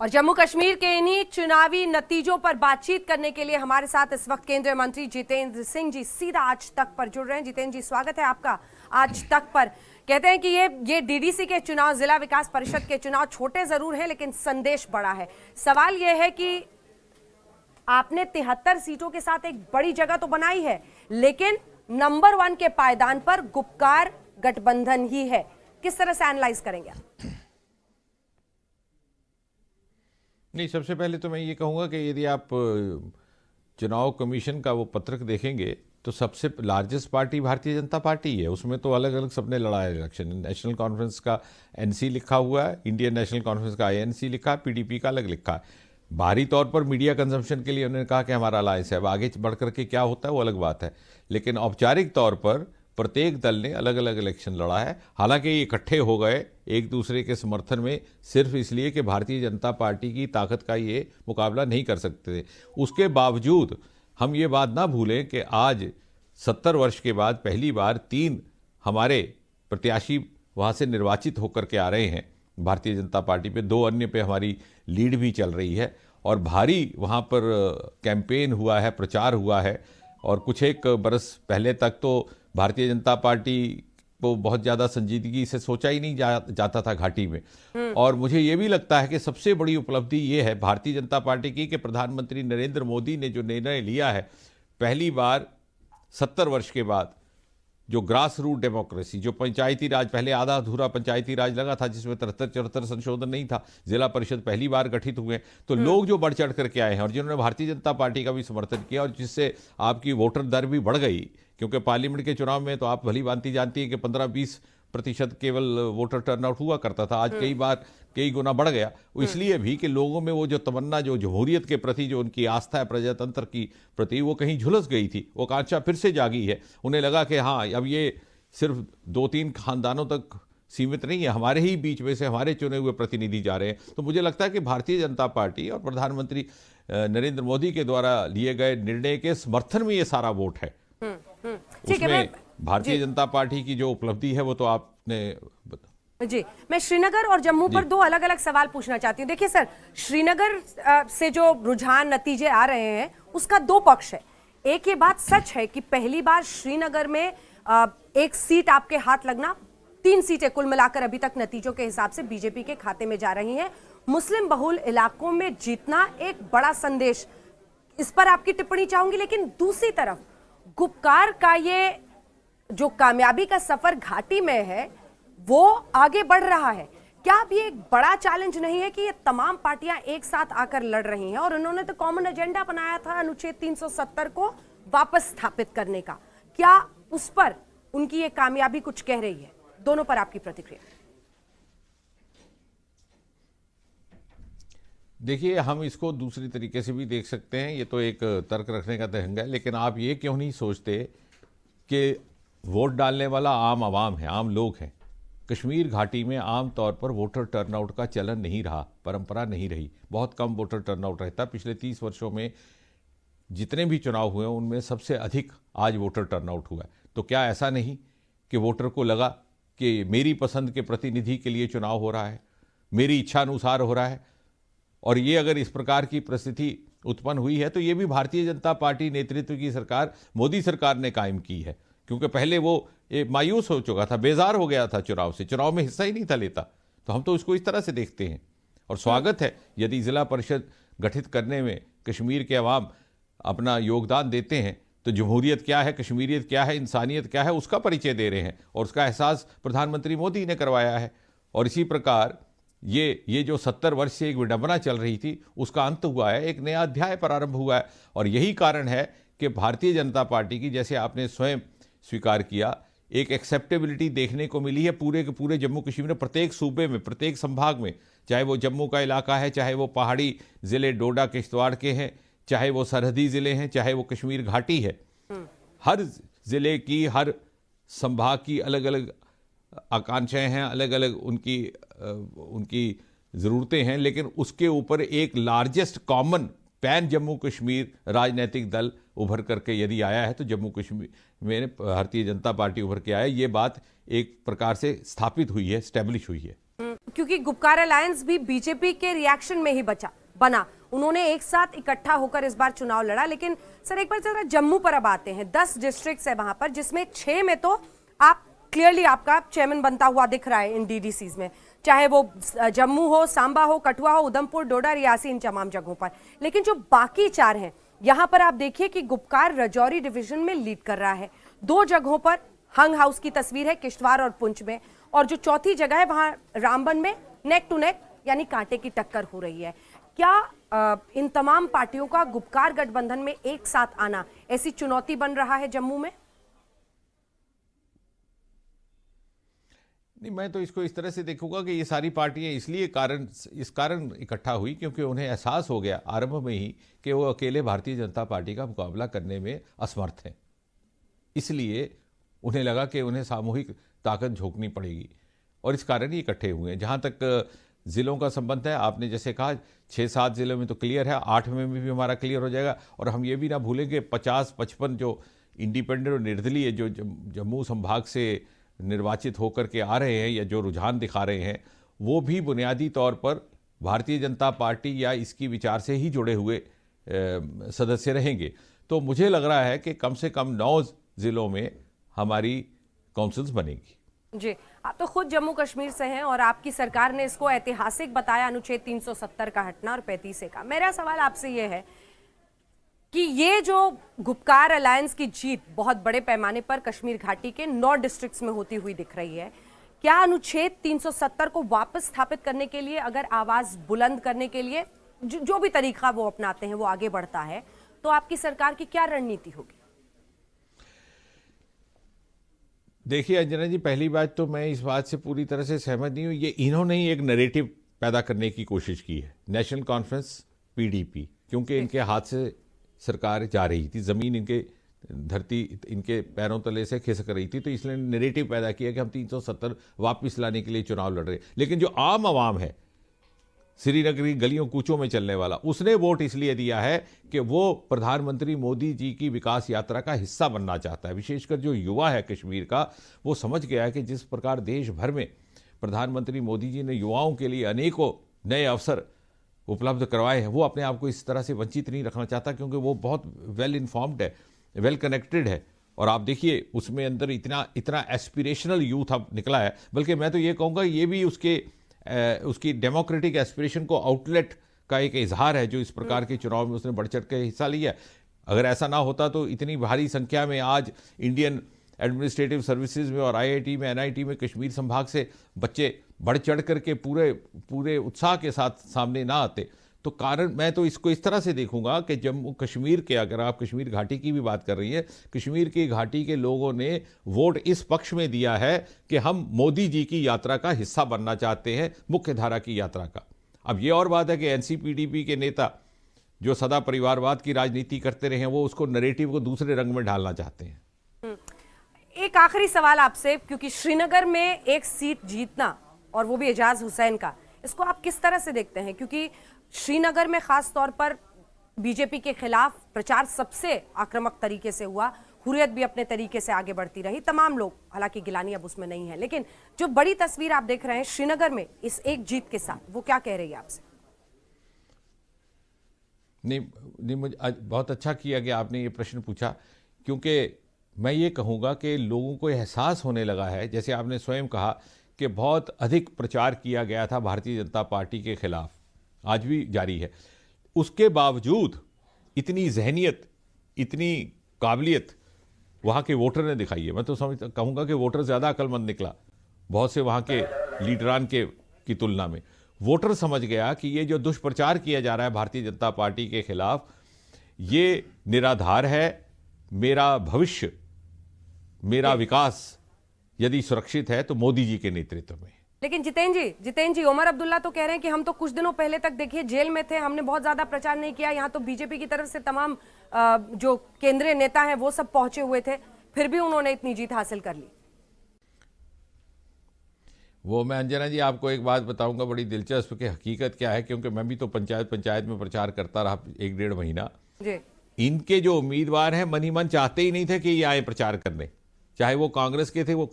और जम्मू कश्मीर के इन्हीं चुनावी नतीजों पर बातचीत करने के लिए हमारे साथ इस वक्त केंद्रीय मंत्री जितेंद्र सिंह जी सीधा आज तक पर जुड़ रहे हैं। जितेंद्र जी, स्वागत है आपका आज तक पर। कहते हैं कि ये डीडीसी के चुनाव, जिला विकास परिषद के चुनाव छोटे जरूर हैं लेकिन संदेश बड़ा है। सवाल यह है कि आपने 73 सीटों के साथ एक बड़ी जगह तो बनाई है, लेकिन नंबर 1 के पायदान पर गुपकार गठबंधन ही है। किस तरह से एनालाइज करेंगे आप? नहीं, सबसे पहले तो मैं ये कहूँगा कि यदि आप चुनाव कमीशन का वो पत्रक देखेंगे तो सबसे largest party Bharatiya Janata party है। उसमें तो अलग अलग सबने लड़ा है इलेक्शन। नेशनल कॉन्फ्रेंस का एनसी लिखा हुआ है, इंडियन नेशनल कॉन्फ्रेंस का आईएनसी लिखा है, पीडीपी का अलग लिखा है। बाहरी तौर पर मीडिया कंजम्पशन के लिए उन्होंने कहा कि हमारा अलायंस है। अब आगे बढ़ करके क्या होता है वो अलग बात है, लेकिन औपचारिक तौर पर प्रत्येक दल ने अलग अलग इलेक्शन लड़ा है। हालांकि ये इकट्ठे हो गए एक दूसरे के समर्थन में सिर्फ इसलिए कि भारतीय जनता पार्टी की ताकत का ये मुकाबला नहीं कर सकते थे। उसके बावजूद हम ये बात ना भूलें कि आज 70 वर्ष के बाद पहली बार 3 हमारे प्रत्याशी वहाँ से निर्वाचित होकर के आ रहे हैं भारतीय जनता पार्टी पे। 2 अन्य पे हमारी लीड भी चल रही है और भारी वहाँ पर कैंपेन हुआ है, प्रचार हुआ है। और कुछ एक बरस पहले तक तो भारतीय जनता पार्टी को बहुत ज़्यादा संजीदगी से सोचा ही नहीं जाता था घाटी में। और मुझे ये भी लगता है कि सबसे बड़ी उपलब्धि ये है भारतीय जनता पार्टी की कि प्रधानमंत्री नरेंद्र मोदी ने जो निर्णय लिया है, पहली बार 70 वर्ष के बाद जो ग्रास रूट डेमोक्रेसी, जो पंचायती राज, पहले आधा अधूरा पंचायती राज लगा था जिसमें 73-74 संशोधन नहीं था, जिला परिषद पहली बार गठित हुए, तो लोग जो बढ़ चढ़ करके आए हैं और जिन्होंने भारतीय जनता पार्टी का भी समर्थन किया और जिससे आपकी वोटर दर भी बढ़ गई। क्योंकि पार्लियामेंट के चुनाव में तो आप भली भांति जानती है कि 15-20% केवल वोटर टर्नआउट हुआ करता था, आज कई गुना बढ़ गया। इसलिए भी कि लोगों में वो जो तमन्ना, जो जमहूरियत के प्रति जो उनकी आस्था है, प्रजातंत्र की प्रति, वो कहीं झुलस गई थी। वो आकांक्षा फिर से जागी है। उन्हें लगा कि हाँ, अब ये सिर्फ 2-3 खानदानों तक सीमित नहीं है, हमारे ही बीच में से हमारे चुने हुए प्रतिनिधि जा रहे हैं। तो मुझे लगता है कि भारतीय जनता पार्टी और प्रधानमंत्री नरेंद्र मोदी के द्वारा लिए गए निर्णय के समर्थन में ये सारा वोट है। उसमें भारतीय जनता पार्टी की जो उपलब्धि है वो तो आपने जी। मैं श्रीनगर और जम्मू पर 2 अलग अलग सवाल पूछना चाहती हूँ। देखिए सर, श्रीनगर से जो रुझान नतीजे आ रहे हैं उसका 2 पक्ष है। एक ये बात सच है कि पहली बार श्रीनगर में एक सीट आपके हाथ लगना, 3 सीटें कुल मिलाकर अभी तक नतीजों के हिसाब से बीजेपी के खाते में जा रही हैं। मुस्लिम बहुल इलाकों में जीतना एक बड़ा संदेश, इस पर आपकी टिप्पणी चाहूंगी। लेकिन दूसरी तरफ गुपकार का ये जो कामयाबी का सफर घाटी में है वो आगे बढ़ रहा है। क्या अब ये एक बड़ा चैलेंज नहीं है कि ये तमाम पार्टियां एक साथ आकर लड़ रही हैं? और उन्होंने तो कॉमन एजेंडा बनाया था अनुच्छेद 370 को वापस स्थापित करने का। क्या उस पर उनकी ये कामयाबी कुछ कह रही है? दोनों पर आपकी प्रतिक्रिया। देखिए, हम इसको दूसरी तरीके से भी देख सकते हैं। ये तो एक तर्क रखने का ढंग है, लेकिन आप ये क्यों नहीं सोचते कि वोट डालने वाला आम आवाम है, आम लोग हैं। कश्मीर घाटी में आम तौर पर वोटर टर्नआउट का चलन नहीं रहा, परंपरा नहीं रही। बहुत कम वोटर टर्नआउट रहता। पिछले 30 वर्षों में जितने भी चुनाव हुए उनमें सबसे अधिक आज वोटर टर्नआउट हुआ है। तो क्या ऐसा नहीं कि वोटर को लगा कि मेरी पसंद के प्रतिनिधि के लिए चुनाव हो रहा है, मेरी इच्छा अनुसार हो रहा है? और ये अगर इस प्रकार की परिस्थिति उत्पन्न हुई है तो ये भी भारतीय जनता पार्टी नेतृत्व की सरकार, मोदी सरकार ने कायम की है। क्योंकि पहले वो मायूस हो चुका था, बेजार हो गया था चुनाव से, चुनाव में हिस्सा ही नहीं था लेता। तो हम तो इसको इस तरह से देखते हैं और स्वागत है यदि जिला परिषद गठित करने में कश्मीर के अवाम अपना योगदान देते हैं। तो जमहूरियत क्या है, कश्मीरियत क्या है, इंसानियत क्या है, उसका परिचय दे रहे हैं और उसका एहसास प्रधानमंत्री मोदी ने करवाया है। और इसी प्रकार ये जो 70 वर्ष से एक विडंबना चल रही थी उसका अंत हुआ है, एक नया अध्याय प्रारंभ हुआ है। और यही कारण है कि भारतीय जनता पार्टी की, जैसे आपने स्वयं स्वीकार किया, एक एक्सेप्टेबिलिटी देखने को मिली है पूरे के पूरे जम्मू कश्मीर में, प्रत्येक सूबे में, प्रत्येक संभाग में। चाहे वो जम्मू का इलाका है, चाहे वो पहाड़ी ज़िले डोडा किश्तवाड़ के हैं, चाहे वो सरहदी ज़िले हैं, चाहे वो कश्मीर घाटी है। हर ज़िले की, हर संभाग की अलग अलग आकांक्षाएं हैं, अलग अलग उनकी ज़रूरतें हैं। लेकिन उसके ऊपर एक largest common pan Jammu Kashmir राजनीतिक दल उभर करके यदि आया है तो जम्मू कश्मीर में भारतीय जनता पार्टी उभर के आया। ये बात एक प्रकार से स्थापित हुई है, स्टैब्लिश हुई है। क्योंकि गुपकार अलायंस भी बीजेपी के रिएक्शन में ही बना। उन्होंने एक साथ इकट्ठा होकर इस बार चुनाव लड़ा। लेकिन सर एक बार जरा जम्मू पर अब आते हैं। 10 डिस्ट्रिक्ट्स है वहां पर, जिसमें 6 में तो आप क्लियरली आपका चेयरमैन बनता हुआ दिख रहा है इन डीडीसीज में, चाहे वो जम्मू हो, सांबा हो, कठुआ हो, उधमपुर, डोडा, रियासी, इन तमाम जगहों पर। लेकिन जो बाकी 4 हैं, यहां पर आप देखिए कि गुपकार राजौरी डिवीजन में लीड कर रहा है। 2 जगहों पर हंग हाउस की तस्वीर है, किश्तवाड़ और पुंछ में, और जो चौथी जगह है वहां रामबन में नेक टू नेक यानी कांटे की टक्कर हो रही है। क्या इन तमाम पार्टियों का गुपकार गठबंधन में एक साथ आना ऐसी चुनौती बन रहा है जम्मू में? नहीं, मैं तो इसको इस तरह से देखूंगा कि ये सारी पार्टियां इस कारण इकट्ठा हुई क्योंकि उन्हें एहसास हो गया आरंभ में ही कि वो अकेले भारतीय जनता पार्टी का मुकाबला करने में असमर्थ हैं। इसलिए उन्हें लगा कि उन्हें सामूहिक ताकत झोंकनी पड़ेगी और इस कारण ही इकट्ठे हुए हैं। जहां तक जिलों का संबंध है, आपने जैसे कहा 6-7 जिलों में तो क्लियर है, 8 में भी हमारा क्लियर हो जाएगा। और हम ये भी ना भूलें कि 50-55 जो इंडिपेंडेंट और निर्दलीय जो जम्मू संभाग से निर्वाचित होकर के आ रहे हैं या जो रुझान दिखा रहे हैं, वो भी बुनियादी तौर पर भारतीय जनता पार्टी या इसकी विचार से ही जुड़े हुए सदस्य रहेंगे। तो मुझे लग रहा है कि कम से कम 9 जिलों में हमारी काउंसिल्स बनेगी। जी, आप तो खुद जम्मू कश्मीर से हैं और आपकी सरकार ने इसको ऐतिहासिक बताया, अनुच्छेद 370 का हटना और 35 का। मेरा सवाल आपसे ये है कि ये जो गुपकार अलायंस की जीत बहुत बड़े पैमाने पर कश्मीर घाटी के 9 डिस्ट्रिक्ट्स में होती हुई दिख रही है, क्या अनुच्छेद 370 को वापस स्थापित करने के लिए, अगर आवाज बुलंद करने के लिए जो भी तरीका वो अपनाते हैं वो आगे बढ़ता है, तो आपकी सरकार की क्या रणनीति होगी? देखिए अंजना जी, पहली बात तो मैं इस बात से पूरी तरह से सहमत नहीं हूं। ये इन्होंने ही एक नैरेटिव पैदा करने की कोशिश की है, नेशनल कॉन्फ्रेंस पीडीपी, क्योंकि इनके हाथ से सरकार जा रही थी, जमीन इनके धरती इनके पैरों तले से खिसक रही थी, तो इसलिए नैरेटिव पैदा किया कि हम 370 वापस लाने के लिए चुनाव लड़ रहे। लेकिन जो आम आवाम है, श्रीनगर की गलियों कूचों में चलने वाला, उसने वोट इसलिए दिया है कि वो प्रधानमंत्री मोदी जी की विकास यात्रा का हिस्सा बनना चाहता है। विशेषकर जो युवा है कश्मीर का, वो समझ गया है कि जिस प्रकार देश भर में प्रधानमंत्री मोदी जी ने युवाओं के लिए अनेकों नए अवसर उपलब्ध करवाए हैं, वो अपने आप को इस तरह से वंचित नहीं रखना चाहता, क्योंकि वो बहुत वेल इन्फॉर्म्ड है, वेल कनेक्टेड है। और आप देखिए उसमें अंदर इतना एस्पिरेशनल यूथ अब निकला है। बल्कि मैं तो ये कहूँगा ये भी उसकी डेमोक्रेटिक एस्पिरेशन को आउटलेट का एक इजहार है, जो इस प्रकार के चुनाव में उसने बढ़ चढ़ के हिस्सा लिया। अगर ऐसा ना होता तो इतनी भारी संख्या में आज इंडियन एडमिनिस्ट्रेटिव सर्विसेज में और आईआईटी में, एनआईटी में कश्मीर संभाग से बच्चे बढ़ चढ़ करके पूरे उत्साह के साथ सामने ना आते। तो कारण मैं तो इसको इस तरह से देखूंगा कि जम्मू कश्मीर के, अगर आप कश्मीर घाटी की भी बात कर रही है, कश्मीर की घाटी के लोगों ने वोट इस पक्ष में दिया है कि हम मोदी जी की यात्रा का हिस्सा बनना चाहते हैं, मुख्य धारा की यात्रा का। अब ये और बात है कि एनसीपीडीपी के नेता जो सदा परिवारवाद की राजनीति करते रहे हैं, वो उसको नैरेटिव को दूसरे रंग में ढालना चाहते हैं। एक आखिरी सवाल आपसे, क्योंकि श्रीनगर में एक सीट जीतना और वो भी एजाज हुसैन का, इसको आप किस तरह से देखते हैं? क्योंकि श्रीनगर में खास तौर पर बीजेपी के खिलाफ प्रचार सबसे आक्रामक तरीके से हुआ, हुर्रियत भी अपने तरीके से आगे बढ़ती रही, तमाम लोग, हालांकि गिलानी अब उसमें नहीं है, लेकिन जो बड़ी तस्वीर आप देख रहे हैं श्रीनगर में इस एक जीत के साथ, वो क्या कह रही है आपसे? नहीं, मुझे बहुत अच्छा किया कि आपने ये प्रश्न पूछा, क्योंकि मैं ये कहूँगा कि लोगों को एहसास होने लगा है, जैसे आपने स्वयं कहा कि बहुत अधिक प्रचार किया गया था भारतीय जनता पार्टी के खिलाफ, आज भी जारी है। उसके बावजूद इतनी जहनियत, इतनी काबिलियत वहाँ के वोटर ने दिखाई है। मैं तो कहूँगा कि वोटर ज़्यादा अक्लमंद निकला बहुत से वहाँ के लीडरान की तुलना में। वोटर समझ गया कि ये जो दुष्प्रचार किया जा रहा है भारतीय जनता पार्टी के खिलाफ, ये निराधार है। मेरा भविष्य, मेरा विकास यदि सुरक्षित है तो मोदी जी के नेतृत्व में। लेकिन जितेंद्र जी, उमर अब्दुल्ला तो कह रहे हैं कि हम तो कुछ दिनों पहले तक देखिए जेल में थे, हमने बहुत ज्यादा प्रचार नहीं किया, यहाँ तो बीजेपी की तरफ से तमाम जो केंद्रीय नेता हैं वो सब पहुंचे हुए थे, फिर भी उन्होंने इतनी जीत हासिल कर ली। वो मैं अंजना जी आपको एक बात बताऊंगा बड़ी दिलचस्प, कि हकीकत क्या है, क्योंकि मैं भी तो पंचायत में प्रचार करता रहा 1-1.5 महीना जी। इनके जो उम्मीदवार हैं मन ही मन चाहते ही नहीं थे कि ये आए प्रचार करने, चाहे वो कांग्रेस के थे, वो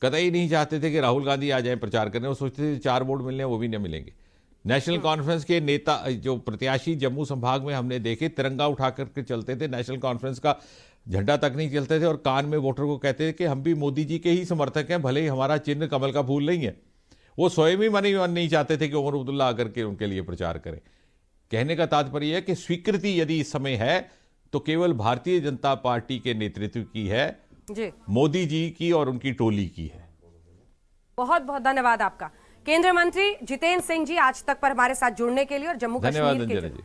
कतई नहीं चाहते थे कि राहुल गांधी आ जाए प्रचार करने। वो सोचते थे 4 वोट मिलने वो भी नहीं मिलेंगे। नेशनल कॉन्फ्रेंस के नेता जो प्रत्याशी जम्मू संभाग में हमने देखे, तिरंगा उठा करके चलते थे, नेशनल कॉन्फ्रेंस का झंडा तक नहीं चलते थे और कान में वोटर को कहते थे कि हम भी मोदी जी के ही समर्थक हैं, भले ही हमारा चिन्ह कमल का फूल नहीं है। वो स्वयं ही मन नहीं चाहते थे कि उमर अब्दुल्ला आकर के उनके लिए प्रचार करें। कहने का तात्पर्य है कि स्वीकृति यदि इस समय है तो केवल भारतीय जनता पार्टी के नेतृत्व की है, जी, मोदी जी की और उनकी टोली की है। बहुत बहुत धन्यवाद आपका केंद्रीय मंत्री जितेंद्र सिंह जी आज तक पर हमारे साथ जुड़ने के लिए और जम्मू धन्यवाद कश्मीर के अंजना जी।